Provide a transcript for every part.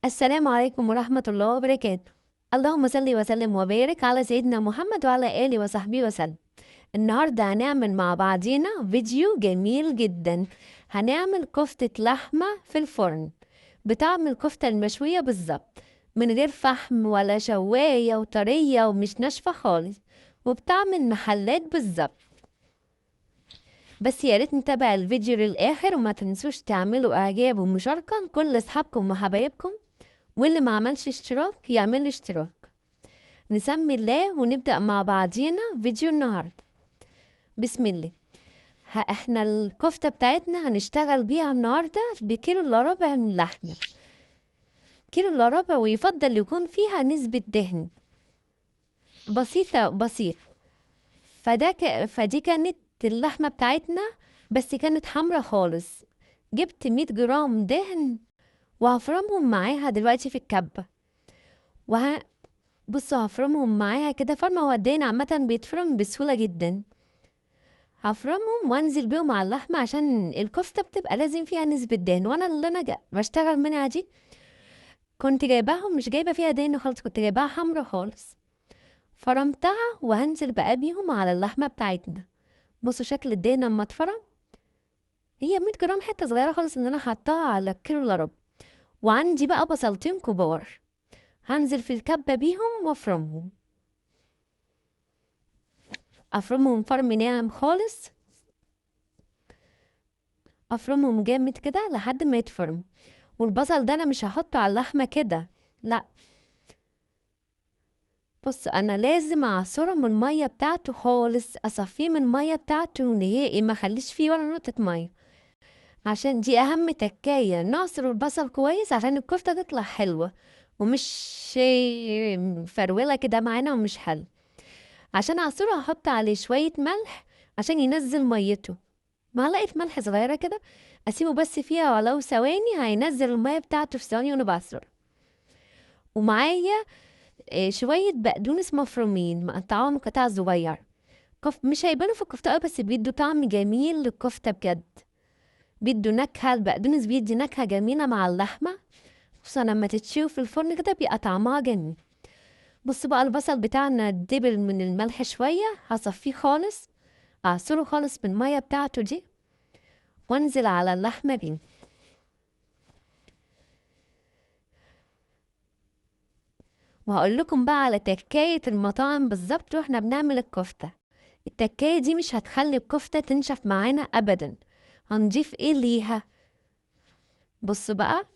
السلام عليكم ورحمة الله وبركاته. اللهم صل وسلم وبارك على سيدنا محمد وعلى آله وصحبه وسلم. النهاردة هنعمل مع بعضينا فيديو جميل جدا. هنعمل كفتة لحمة في الفرن بطعم الكفتة المشوية بالظبط، من غير فحم ولا شواية، وطرية ومش ناشفة خالص، وبطعم المحلات بالظبط. بس يا ريت نتابع الفيديو للآخر، وما تنسوش تعملوا إعجاب ومشاركة لكل أصحابكم وحبايبكم، واللي ما عملش اشتراك يعمل اشتراك. نسمي الله ونبدأ مع بعضينا فيديو النهاردة. بسم الله. احنا الكفتة بتاعتنا هنشتغل بيها النهاردة بكيلو الا ربع من اللحمة، كيلو الا ربع، ويفضل يكون فيها نسبة دهن بسيطة بسيط. فدي كانت اللحمة بتاعتنا، بس كانت حمرا خالص. جبت 100 جرام دهن وهفرمهم معاها دلوقتي في الكبة. بصوا، هفرمهم معاها كده فرمة. هو الدهن عامة بيتفرم بسهولة جدا. هفرمهم وانزل بيهم على اللحمة، عشان الكفتة بتبقى لازم فيها نسبة دهن، وانا اللي انا بشتغل منها دي كنت جايباهم مش جايبة فيها دهن خالص، كنت جايباها حمرا خالص. فرمتها وهنزل بقى بيهم على اللحمة بتاعتنا. بصوا شكل الدهن اما اتفرم. هي 100 جرام، حتة صغيرة خالص ان انا حطاها على كيلو الا ربع. وعندي بقى بصلتين كبار، هنزل في الكبة بيهم وافرمهم. افرمهم فرم ناعم خالص، افرمهم جامد كده لحد ما يتفرم. والبصل ده انا مش هحطه على اللحمه كده، لا. بص، انا لازم اعصره من الميه بتاعته خالص، اصفيه من الميه بتاعته نهائي، ما اخليش فيه ولا نقطه ميه. عشان دي اهم تكايه، نعصر البصل كويس عشان الكفته تطلع حلوه، ومش مفروله كده معانا ومش حلو. عشان اعصره هحط عليه شويه ملح عشان ينزل ميته، معلقة ملح صغيرة كده. اسيبه بس فيها ولو ثواني، هينزل المية بتاعته في ثواني وانا بعصر. ومعايا شوية بقدونس مفرومين مقطعاهم قطع صغير. مش هيبانوا في الكفتة قوي، بس بيدوا طعم جميل للكفتة بجد. بيدوا نكهة، البقدونس بيدي نكهة جميلة مع اللحمة، خصوصا لما تتشوي في الفرن كده بيبقى طعمها جميل. بصوا بقى، البصل بتاعنا دبل من الملح شوية، هصفيه خالص، اعصره خالص من المية بتاعته دي، وانزل على اللحمة بيه. وهقول لكم بقى على تكاية المطاعم بالظبط واحنا بنعمل الكفتة. التكاية دي مش هتخلي الكفتة تنشف معانا ابدا. هنضيف ايه ليها؟ بصوا بقى،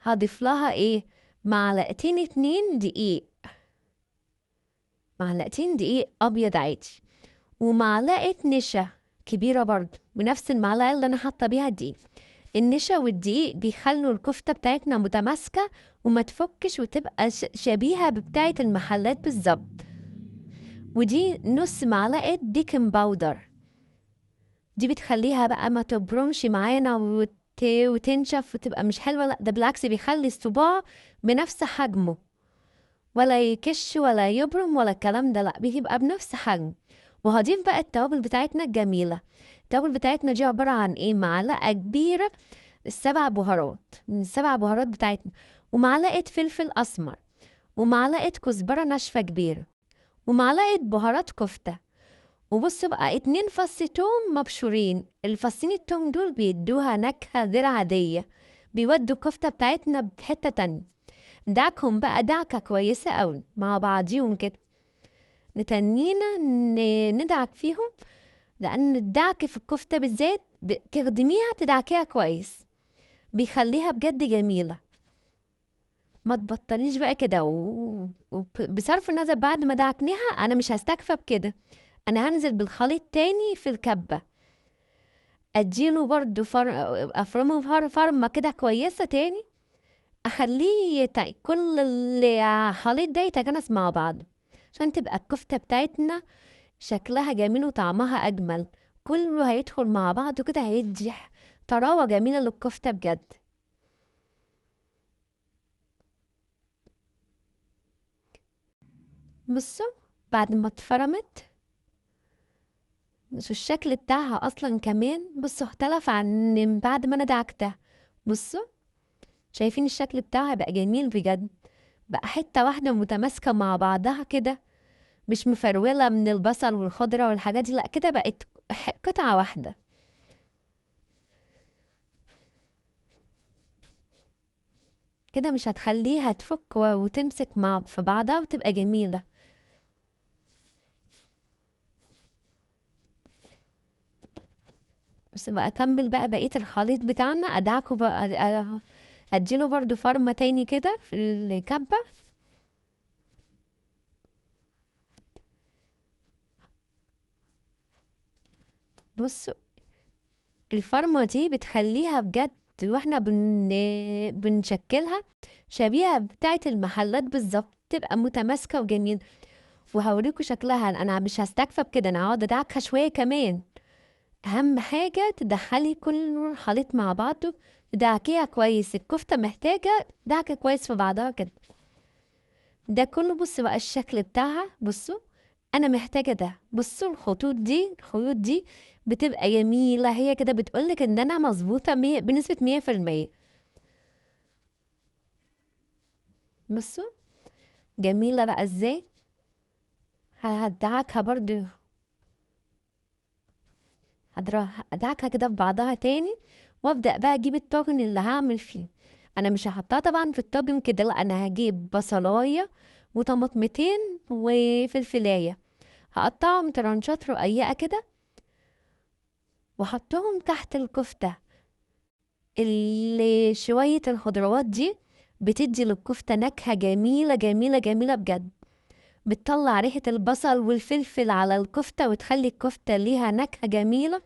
هضيف لها ايه؟ معلقتين اتنين دقيق، معلقتين دقيق ابيض عادي، ومعلقة نشا كبيرة برضو بنفس المعلقة اللي انا حاطة بيها الدقيق. النشا والدقيق بيخلوا الكفتة بتاعتنا متماسكة وما تفكش، وتبقى شبيهة ببتاعة المحلات بالظبط. ودي نص معلقة بيكنج باودر، دي بتخليها بقى ما تبرمش معانا وتنشف وتبقى مش حلوة. لا، ده بالعكس بيخلي الصباع بنفس حجمه، ولا يكش ولا يبرم ولا الكلام ده، لا، بيبقى بنفس حجم. وهضيف بقى التوابل بتاعتنا الجميلة. التوابل بتاعتنا دي عبارة عن ايه؟ معلقة كبيرة السبع بهارات من السبع بهارات بتاعتنا، ومعلقة فلفل أسمر، ومعلقة كزبرة ناشفة كبيرة، ومعلقة بهارات كفتة. وبصوا بقى، 2 فص توم مبشورين. الفصين التوم دول بيدوها نكهة غير عادية، بيودوا الكفتة بتاعتنا بحتة تانية. دعكهم بقى دعكة كويسة قوي مع بعضيهم كده، نتنينا ندعك فيهم، لأن الدعك في الكفتة بالذات تخدميها تدعكيها كويس، بيخليها بجد جميلة. ما تبطليش بقى كده بصرف النظر، بعد ما دعكنيها أنا مش هستكفى بكده، أنا هنزل بالخليط تاني في الكبة، اديله برضو افرمه فرمه كده كويسه تاني، اخليه كل الخليط ده يتجانس مع بعض، عشان تبقى الكفته بتاعتنا شكلها جميل وطعمها اجمل. كله هيدخل مع بعض كده، هيدي طراوه جميله للكفته بجد. بصوا، بعد ما اتفرمت، بصوا الشكل بتاعها اصلا كمان، بصوا اختلف عن بعد ما انا دعكتها. بصوا شايفين الشكل بتاعها بقى جميل بجد، بقى حتة واحدة متماسكة مع بعضها كده، مش مفرولة من البصل والخضرة والحاجات دي، لأ كده بقت قطعة واحدة. كده مش هتخليها تفك وتمسك مع في بعضها وتبقى جميلة. بس بقى أكمل بقى بقية الخليط بتاعنا، أدعكه بقى، أديله برضو فرمة تاني كده في الكبة. بصوا الفرمة دي بتخليها بجد واحنا بنشكلها شبيهة بتاعة المحلات بالظبط، تبقى متماسكة وجميل. وهوريكوا شكلها، أنا مش هستكفى بكده، أنا هقعد أدعكها شوية كمان. أهم حاجة تدخلي كل خليط مع بعضه، تدعكيها كويس، الكفتة محتاجة دعكة كويس في بعضها كده. ده كله بص بقى الشكل بتاعها، بصوا انا محتاجة ده، بصوا الخيوط دي بتبقى جميلة، هي كده بتقولك ان انا مظبوطة بنسبة 100%. بصوا جميلة بقى ازاي. هدعكها برضو، هدعكها كده في بعضها تاني، وابدأ بقى اجيب الطاجن اللي هعمل فيه. انا مش هحطها طبعا في الطاجن كده، لا انا هجيب بصلاية وطماطمتين وفلفلاية، هقطعهم ترانشات رقيقة كده واحطهم تحت الكفتة. اللي شوية الخضروات دي بتدي للكفتة نكهة جميلة جميلة جميلة بجد، بتطلع ريحة البصل والفلفل على الكفتة وتخلي الكفتة ليها نكهة جميلة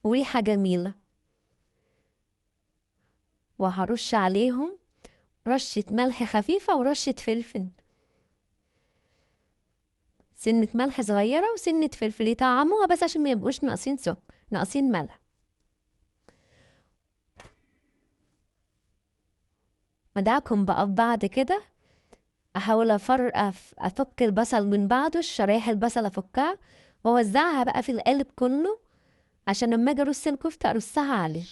وريحة جميلة. وهرش عليهم رشة ملح خفيفة ورشة فلفل، سنة ملح صغيرة وسنة فلفل يطعموها بس عشان ما يبقوش ناقصين سكر، ناقصين ملح. مدعكم بقى في بعض كده، احاول افك البصل من بعضه، الشرايح البصل افكها واوزعها بقى في القالب كله، عشان لما اجي ارص الكفته ارصها عليه.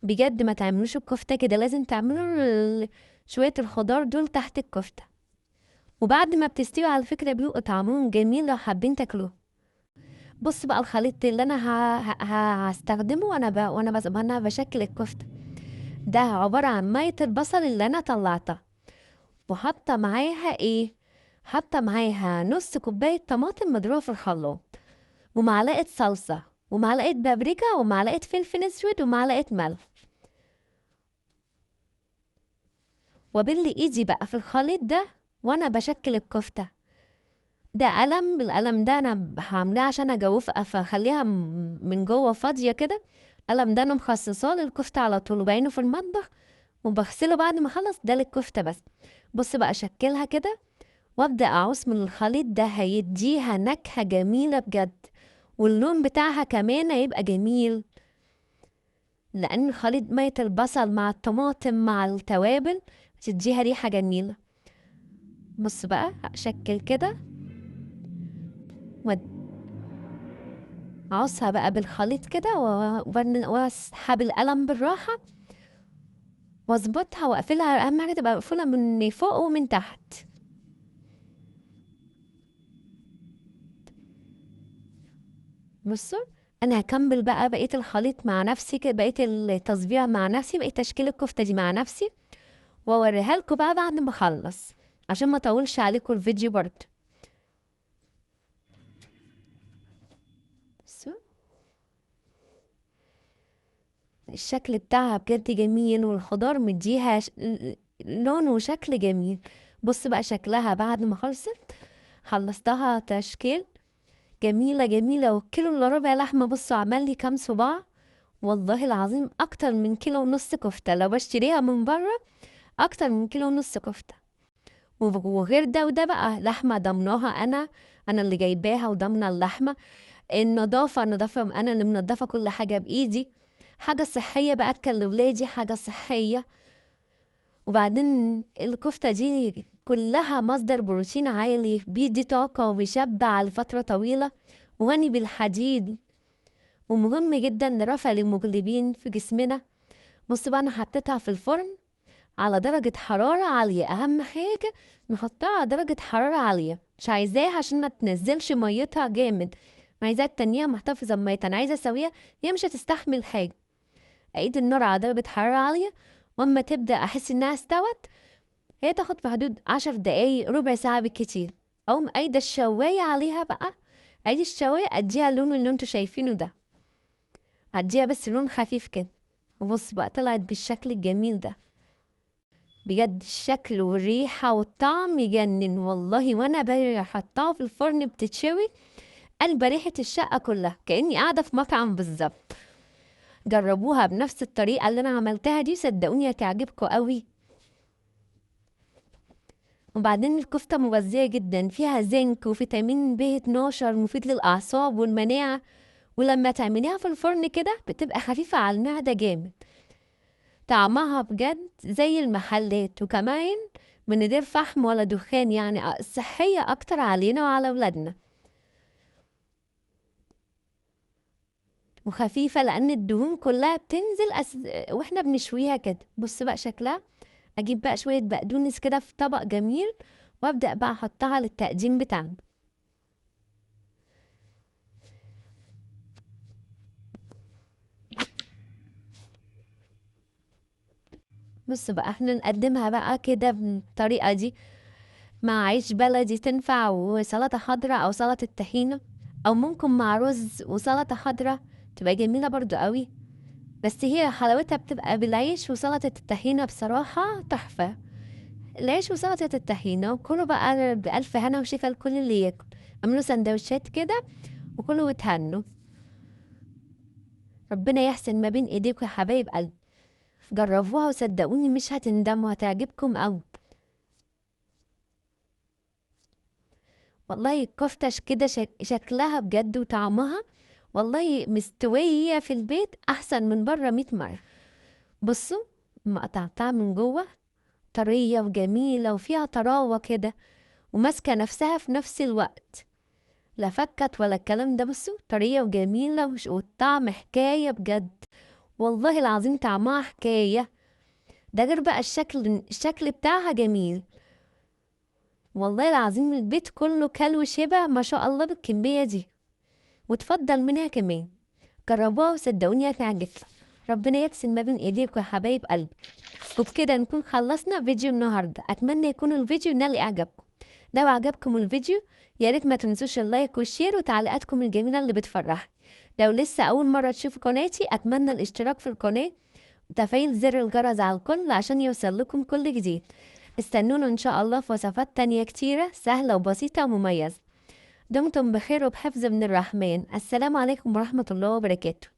بجد ما تعملوش الكفته كده، لازم تعملوا شويه الخضار دول تحت الكفته. وبعد ما بتستوي على فكره بيبقوا طعمهم جميل لو حابين تاكلوه. بص بقى الخليط اللي انا هستخدمه وانا بشكل الكفته، ده عباره عن ميه البصل اللي انا طلعتها، وحاطه معاها ايه، حاطه معاها نص كوبايه طماطم مضروبه في الخلاط، ومعلقه صلصه، ومعلقه بابريكا، ومعلقه فلفل اسود، ومعلقه ملح. وابل ايدي بقى في الخليط ده وانا بشكل الكفته. ده قلم، بالقلم ده انا هعملاه عشان اجوفها فاخليها من جوه فاضيه كده. القلم ده انا مخصصاه للكفته على طول، وبعينه في المطبخ وبغسله بعد ما اخلص، ده للكفته بس. بص بقى اشكلها كده وابدا اعوص من الخليط ده، هيديها نكهه جميله بجد، واللون بتاعها كمان هيبقى جميل، لان خليط ميه البصل مع الطماطم مع التوابل تديها ريحه جميله. بص بقى اشكل كده واعوصها بقى بالخليط كده واسحب القلم بالراحه واظبطها واقفلها، اهم حاجه تبقى مقفوله من فوق ومن تحت. بصوا انا هكمل بقى بقيه الخليط مع نفسي كده، بقيه التصبيع مع نفسي، بقيه تشكيل الكفته دي مع نفسي، واوريها لكم بقى بعد ما اخلص عشان ما اطولش عليكم الفيديو برضه. بصوا الشكل بتاعها بجد جميل، والخضار مديها لون وشكل جميل. بص بقى شكلها بعد ما خلصتها تشكيل جميلة جميلة. والكيلو الا ربع لحمة بصوا عمل لي كام صباع، والله العظيم اكتر من كيلو ونص كفتة، لو بشتريها من بره اكتر من كيلو ونص كفتة. وغير ده وده بقى لحمة ضمناها انا اللي جايباها وضامنة اللحمة. النظافة انا اللي منضفة كل حاجة بايدي، حاجة صحية باكل لولادي حاجة صحية. وبعدين الكفتة دي كلها مصدر بروتين عالي، بيدي طاقة وبيشبع لفترة طويلة، وغني بالحديد، ومهم جدا لرفع الهيموجلوبين في جسمنا. بص بقى انا حطيتها في الفرن على درجة حرارة عالية. أهم حاجة نحطها على درجة حرارة عالية، مش عايزاها عشان ما تنزلش ميتها جامد، عايزاها تنيها محتفظة بميتها. أنا عايزة أسويها هي مش هتستحمل حاجة. أعيد النار على درجة حرارة عالية، وأما تبدأ أحس إنها استوت، هي تاخد في حدود 10 دقايق ربع ساعة بالكتير. أقوم قايدة الشواية عليها بقى، أعيد الشواية أديها اللون اللي انتوا شايفينه ده، أديها بس لون خفيف كده. وبص بقى طلعت بالشكل الجميل ده، بجد الشكل والريحة والطعم يجنن والله. وانا حطاها في الفرن بتتشوي، قلب ريحة الشقة كلها كأني قاعدة في مطعم بالظبط. جربوها بنفس الطريقة اللي انا عملتها دي، صدقوني هتعجبكم قوي. وبعدين الكفتة مغذية جدا، فيها زنك وفيتامين B12 مفيد للأعصاب والمناعة. ولما تعمليها في الفرن كده بتبقى خفيفة على المعدة جامد، طعمها بجد زي المحلات، وكمان من غير فحم ولا دخان، يعني صحية أكتر علينا وعلى ولادنا، وخفيفة لأن الدهون كلها بتنزل واحنا بنشويها كده. بص بقى شكلها. أجيب بقى شوية بقدونس كده في طبق جميل، وأبدأ بقى أحطها للتقديم بتاعنا. بص بقى احنا نقدمها بقى كده بالطريقة دي، مع عيش بلدي تنفع، وسلطة خضراء أو سلطة طحينة، أو ممكن مع رز وسلطة خضراء تبقى جميلة برضو قوي. بس هي حلاوتها بتبقى بالعيش وسلطة الطحينة، بصراحة تحفة. العيش وسلطة الطحينة، وكله بقى بألف هنا وشفا لكل اللي ياكل. اعملوا سندوتشات كده وكلوا وتهنوا. ربنا يحسن ما بين ايديكم يا حبايب قلبي. جربوها وصدقوني مش هتندموا، هتعجبكم قوي. والله الكفتة كده شكلها بجد وطعمها والله مستوية في البيت أحسن من بره 100 مرة. بصوا مقطعتها من جوه، طرية وجميلة وفيها طراوة كده، وماسكة نفسها في نفس الوقت، لا فكت ولا الكلام ده. بصوا طرية وجميلة والطعم حكاية بجد، والله العظيم طعمها حكاية. ده غير بقى الشكل بتاعها جميل. والله العظيم البيت كله كل وشبع ما شاء الله بالكمية دي، وتفضل منها كمان. جربوها وصدقوني هتعجبكم. ربنا يحسن ما بين ايديكم يا حبايب قلبي. وبكده نكون خلصنا فيديو النهارده. اتمنى يكون الفيديو نال اعجابكم. لو عجبكم الفيديو يا ريت ما تنسوش اللايك والشير وتعليقاتكم الجميله اللي بتفرحني. لو لسه اول مره تشوفوا قناتي اتمنى الاشتراك في القناه وتفعيل زر الجرس على الكل عشان يوصل لكم كل جديد. استنونا ان شاء الله في وصفات تانية كتيره سهله وبسيطه ومميزه. دمتم بخير وبحفظ من الرحمن. السلام عليكم ورحمه الله وبركاته.